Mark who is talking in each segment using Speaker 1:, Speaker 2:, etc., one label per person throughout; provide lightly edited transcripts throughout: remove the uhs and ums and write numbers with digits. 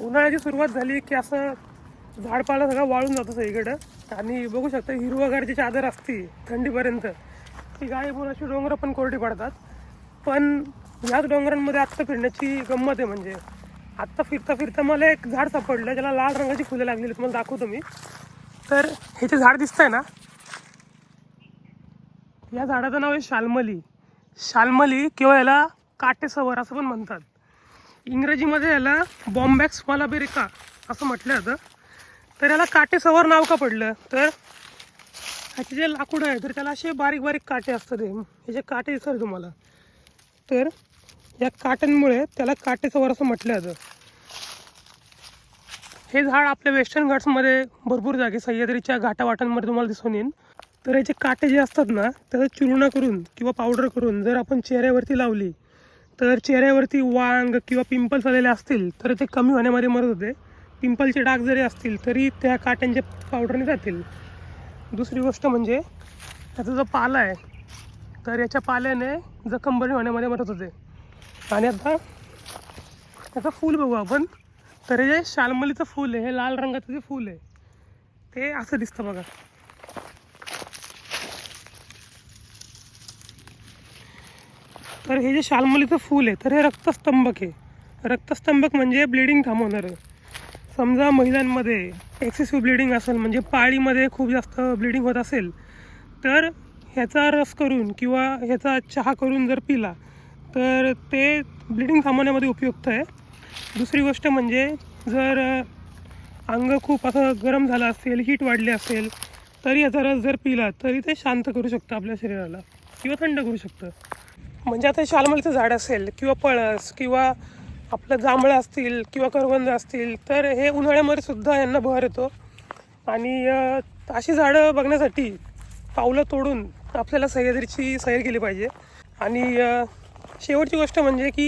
Speaker 1: उन्हाळ्याची सुरुवात झाली की असं झाडपाला सगळं वाळून जातं सगळीकडं आणि बघू शकता हिरवगारची चादर असती थंडीपर्यंत ती गाय अशी डोंगरं पण कोरडी पडतात. पण याच डोंगरांमध्ये आत्ता फिरण्याची गंमत आहे. म्हणजे आत्ता फिरता फिरता मला एक झाड सापडलं ज्याला लाल रंगाची फुलं लागलेली, तुम्हाला दाखवतो मी. तर हे जे झाड दिसतंय ना, या झाडाचं नाव आहे शाल्मली. शाल्मली किंवा याला काटेसवर असं पण म्हणतात. इंग्रजीमध्ये याला बॉम्बॅक्स मलाबेरिका असं म्हटलं जातं. तर याला काटेसवर नाव का पडलं, तर ह्याचे जे लाकूड आहे तर त्याला असे बारीक बारीक काटे असतात. हे जे काटे दिसतात तुम्हाला, तर या काट्यांमुळे त्याला काटेसवर असं म्हटलं जातं. हे झाड आपल्या वेस्टर्न घाट्समध्ये भरपूर जागे सह्याद्रीच्या घाटावाटांमध्ये तुम्हाला दिसून येईल. तर याचे काटे जे असतात ना, त्याचा चूर्ण करून किंवा पावडर करून जर आपण चेहऱ्यावरती लावली तर चेहऱ्यावरती वांग किंवा पिंपल्स आलेले असतील तर ते कमी होण्यामध्ये मदत होते. पिंपलचे डाग जरी असतील तरी त्या काट्यांच्या पावडरने जातील. दुसरी गोष्ट म्हणजे त्याचा जो पाला आहे तर याच्या पाल्याने जखम बरी होण्यामध्ये मदत होते. आणि आता त्याचं फूल बघू आपण. तर हे जे शाल्मलीचं फूल आहे, हे लाल रंगाचं जे फूल आहे ते असं दिसतं बघा. तर हे जे शाल्मलीचं फूल आहे तर हे रक्तस्तंभक आहे. रक्तस्तंभक म्हणजे ब्लिडिंग थांबवणारं. समजा महिलांमध्ये एक्सेसिव्ह ब्लिडिंग असेल, म्हणजे पाळीमध्ये खूप जास्त ब्लिडिंग होत असेल, तर ह्याचा रस करून किंवा ह्याचा चहा करून जर पिला तर ते ब्लिडिंग थांबवण्यामध्ये उपयुक्त आहे. दुसरी गोष्ट म्हणजे जर अंग खूप असं गरम झालं असेल, हीट वाढली असेल, तरी याचा रस जर पिला तरी ते शांत करू शकतं आपल्या शरीराला किंवा थंड करू शकतं. म्हणजे आता शाल्मलीचं झाड असेल किंवा पळस किंवा आपलं जांभळं असतील किंवा करवंद असतील तर हे उन्हाळ्यामध्ये सुद्धा यांना बहर येतो. आणि अशी झाडं बघण्यासाठी पावलं तोडून आपल्याला सह्याद्रीची सैर केली पाहिजे. आणि शेवटची गोष्ट म्हणजे की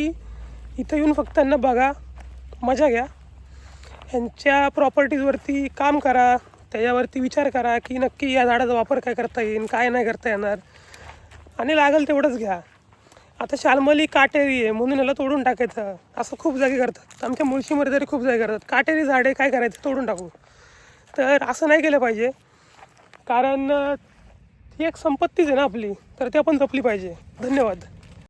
Speaker 1: इथं येऊन फक्त यांना बघा, मजा घ्या, ह्यांच्या प्रॉपर्टीजवरती काम करा, त्याच्यावरती विचार करा की नक्की या झाडाचा वापर काय करता येईल, काय नाही करता येणार, आणि लागेल तेवढंच घ्या. आता शाल्मली काटेरी आहे म्हणून याला तोडून टाकायचं असं खूप जागी करतात. आमच्या मुळशीमध्ये तरी खूप जागी करतात. काटेरी झाडे काय करायचं, तोडून टाकू. तर असं नाही केलं पाहिजे, कारण ही एक संपत्तीच आहे ना आपली, तर ती आपण जपली पाहिजे. धन्यवाद.